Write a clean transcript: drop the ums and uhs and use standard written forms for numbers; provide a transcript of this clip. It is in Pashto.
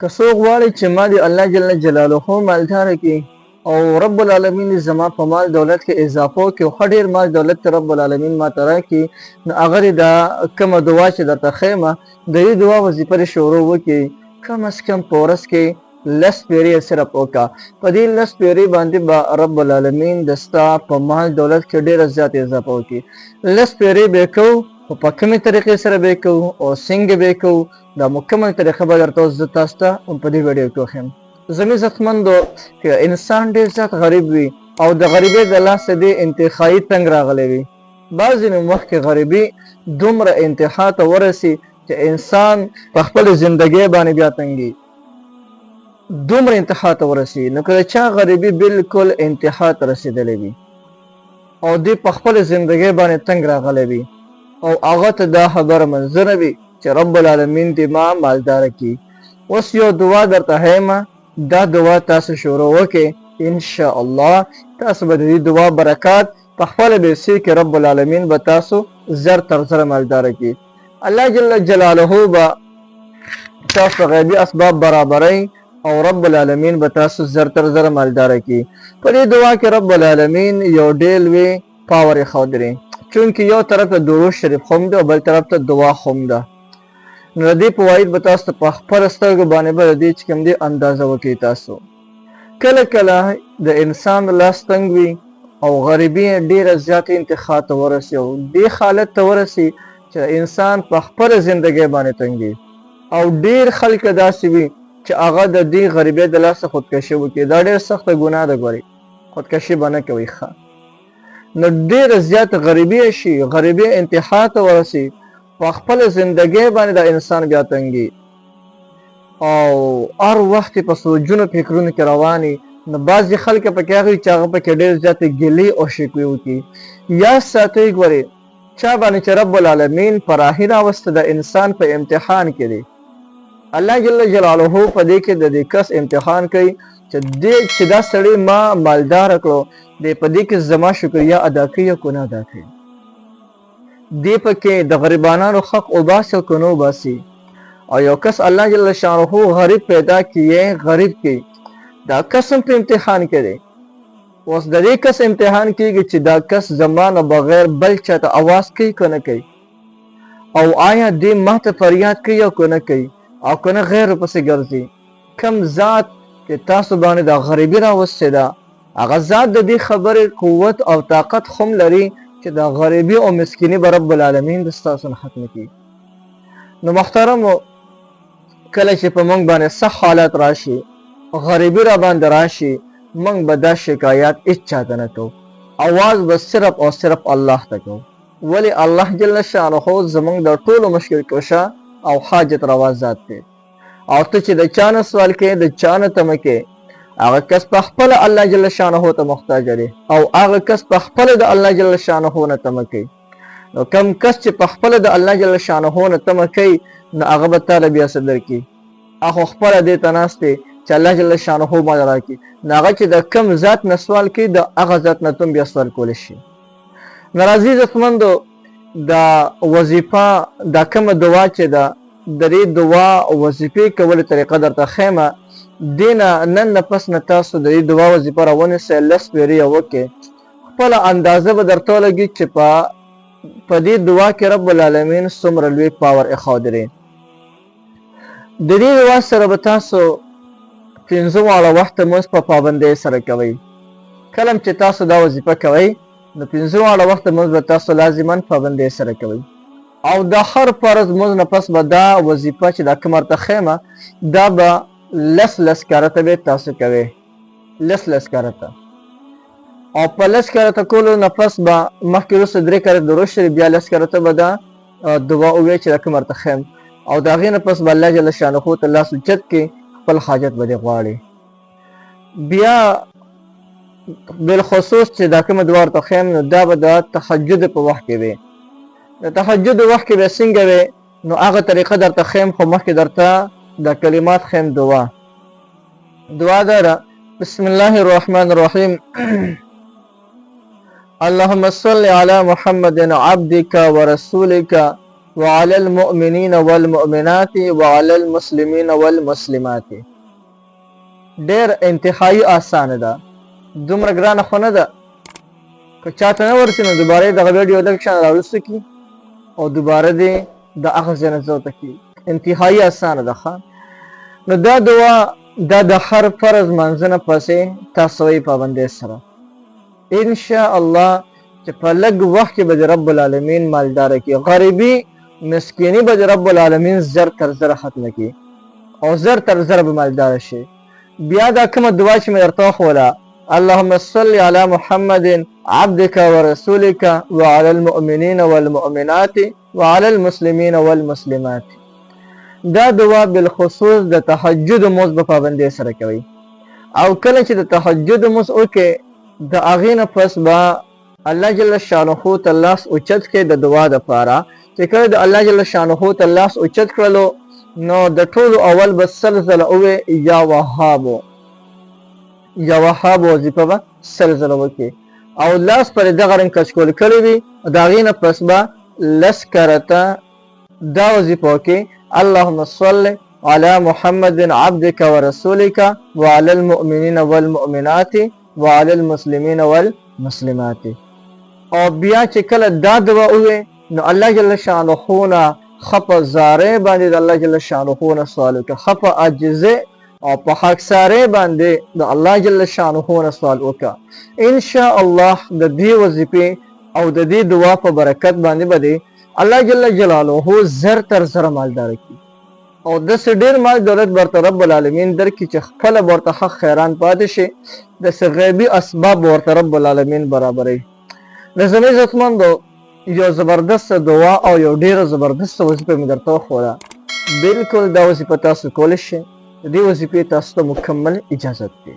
که څوک غواړي چې ما د الله جل جلاله مالداره کړي او رب العالمین زما په مال دولت کې اضافه وکړي او ښه ډېر مال دولت رب العالمین ماته راکړي، نو هغه دا کومه دعا چې درته ښیمه د دې دعا وظیفه دې شروع وکړي. کم از کم په ورځ کې 10 پیرې صرف وکړه. په دې 10 پیرې باندې به رب العالمین د ستا په مال دولت کې ډېره زیاته اضافه وکړي. 10 پیرې به کوو، خو په کومې طریقې سره به کوو او څنګه به کوو، دا مکمل طریقه به درته زه تاسو ته په دې ویډیو کې وښیم. زموږ عزتمندو که انسان ډېر زیات غریب وي او د غریبۍ د لاسه دې انتهایي تنګ راغلی وي، بعضې نو مخکې غریبي دومره انتها ته ورسي چې انسان په خپله زندګۍ باندې بیا تنګي، دومره انتها ته ورسي. نو که د چا غریبي بالکل انتها ته رسېدلی وي او دې په خپله زندګۍ باندې تنګ راغلی وي او هغه ته دا خبره منظوره وي چې رب العالمین دې ما مالداره کړي. اوس یو دعا درته ښیمه، دا دعا تاسو شروع وکړئ، انشاءالله تاسو به د دې دعا برکات په خپله به حصې کې رب العالمین به تاسو زر تر زره مالداره کړي. الله جل جلاله به تاسو غیبي اسباب برابروي او رب العالمین به تاسو زر تر زره مالداره کړي. په دې دعا کې رب العالمین یو ډېر لوی پاور یې ښودلی، چونکې یو طرف ته درود شریف هم ده او بل طرف ته دعا هم ده. نو د دې فواید به تاسو ته په خپله سترګو باندې به د دې چې کوم دی اندازه وکړئ. تاسو کله کله د انسان لاس تنګ وي او غریبي ډېره زیاته انتها ته ورسي او دې حالت ته ورسي چې انسان په خپله زندګۍ باندې تنګي او ډېر خلک داسې وي چې هغه د دې غریبۍ د لاسه خودکشي وکړي. دا ډېر سخته ګناه ده، ګورئ خودکشي به نه کوئ ښه. نو ډېره زیاته غریبي شي، غریبي انتها ته ورسي، په خپله زندګۍ باندې د انسان بیا تنګي او هر وخت په سوچونو فکرونو کې رواني. نو بعضې خلک پکې هغه وي چې هغه پکې ډېر زیاتې ګیلې او شکوې وکړي. یاد ساتئ ګورئ چا باندې چې رب العالمین فراخي راوسته د انسان په امتحان کې دی، الله جل جلاله په دې کې د دې کس امتحان کوي چې دا سړی ما مالداره کړو، دی په دې کې زما شکریا ادا کوي یا که نه ادا کوي، دی پکې د غریبانانو حق وباسي او که نه وباسي. او یو کس الله جل شانه غریب پیدا کیه، غریب کی دا کس هم په امتحان کې دی. اوس د دې کس امتحان کېږي چې دا کس زمانه بغیر بل چاته اواز کوي که نه کوي، او آیا دې ماته فریاد کوي او که نه کوي، او که نه غیر پسې ګرځي. کم ذات چې تاسو باندې دا غریبي راوستې ده، هغه ذات د دې خبرې قوت او طاقت هم لري چې دا غریبي او مسکیني به رب العالمین د ستاسو نه ختمه کړي. نو محترمو کله چې په موږ باندې سخت حالات راشي، غریبي را باندې راشي، موږ به دا شکایات هیڅ چاته نه کوو، اواز به صرف او صرف الله ته کوو. ولې الله جل شانه زموږ د ټولو مشکل کشه او حاجت روا ذات دی. او ته چې د چا نه سوال کوې، د چا نه تمه کوې، هغه کس په خپله الله جل شانه ته محتاج دی او هغه کس په خپله د الله جل شانه نه تمه کوي. نو کم کس چې په خپله د الله جل شانه نه تمه کوي، نو هغه به تاله بیا څه درکړي. هغه خپله دې ته ناست دی چې الله جل شانه مال راکړي، نو هغه چې د کم ذات نه سوال کوي، د هغه ذات نه تم بیا سوال کولی شي. نو راځئ عزتمندو دا وظیفه، دا کومه دعا چې ده، د دې دعا وظیفې کولو طریقه درته ښیمه. دې نه نن نه پس نه تاسو د دې دعا وظیفه راونیسئ، 10 پیرې یې وکړئ. خپله اندازه به درته ولګي چې په دې دعا کې رب العالمین څومره لوی پاور ایښودلی. د دې دعا سره به تاسو 15 واړه وخته مونځ په پابندۍ سره کوئ. کله چې تاسو دا وظیفه کوئ، نو 15 واړه وخته مونځ به تاسو لازما پابندۍ سره کوئ. او د هر فرض مونځ نه پس به دا وظیفه چې دا کوم درته ښیمه، دا به 10 کرته به تاسو کوئ، 10 کرته. او په 10 کرته کولو نه پس به مخکې وروسته 3 کرته درود شریف، بیا 10 کرته به دا دعا ووایئ چې دا کوم درته ښیم. او د هغې نه پس به الله جل شانه ته لاس اوچت کړي، خپل حاجت به دې غواړي. بیا بالخصوص چې دا کومه دعا ورته ښیم، نو دا به د تهجد په وخت کې وي. د تهجد وخت کې به څنګه وي، نو هغه طریقه درته ښیم، خو مخکې درته دا کلمات ښیم. دعا دا ده: بسم الله الرحمن الرحیم اللهم صل على محمد عبدك ورسولك وعلى المؤمنين والمؤمنات وعلى المسلمين والمسلمات. ډېر انتهایی آسانه ده، دومره ګرانه خو نه ده. که چاته نه ورسي نو دوباره یې دغه ویډیو لږ شان راوروسته کړي او دوباره دې د هغه ځای نه ځوته کړي. انتهایی آسانه ده ښه. نو دا دعا دا د هر فرض منځه نه پسې تاسو وایئ پابندۍ سره. انشاءالله چې په لږ وخت کې به د رب العالمین مالداره کړي، غریبي مسکیني به د رب العالمین زر تر زره ختمه کړي او زر تر زره به مالداره شي. بیا دا کومه دعا چې مې درته وښوله، اللهم صل على محمد عبدك ورسولك وعلى المؤمنين والمؤمنات وعلى المسلمين والمسلمات، دا دعا بالخصوص د تهجد مونځ په پابندۍ سره کوي. او کله چې د تهجد مونځ وکړې د هغې نه پس به الله جل شانه ته لاس اوچت کړې د دعا دپاره. چې کله د الله جل شانه ته لاس اوچت کړلو نو د ټولو اول به سل ځله ووایې یا وهابو، یا وهاب وظیفه به سل ځله وکړې او لاس پر دغه رنګ کچکول کړی وي. د هغې نه پس به لس کرته دا وظیفه وکړې، اللهم صل على محمد عبدك ورسولك وعلى المؤمنين والمؤمنات وعلى المسلمين والمسلمات. او بیا چې کله دا دعا ووایې نو الله جل شانه نه خپه زارې باندې د الله جل شانه نه سوال وکړه، خپه عاجزې او په خاکسارۍ باندې د الله جل شانه نه سوال وکړه. انشاءالله د دې وظیفې او د دې دعا په برکت باندې به دې الله جل جلاله زر تر زره مالداره کړي او داسې ډېر مال دولت برته رب العالمین درکړي چې خپله به ورته حق خیران پاتې شي، داسې غیبي اسباب به ورته رب العالمین برابروي. د زمې عزتمندو یو زبردست دعا او یو ډېره زبردسته وظیفه مې درته وښوده. بلکل دا وظیفه تاسو کولی شئ. د دې وظیفې تاسو ته مکمل اجازت دی.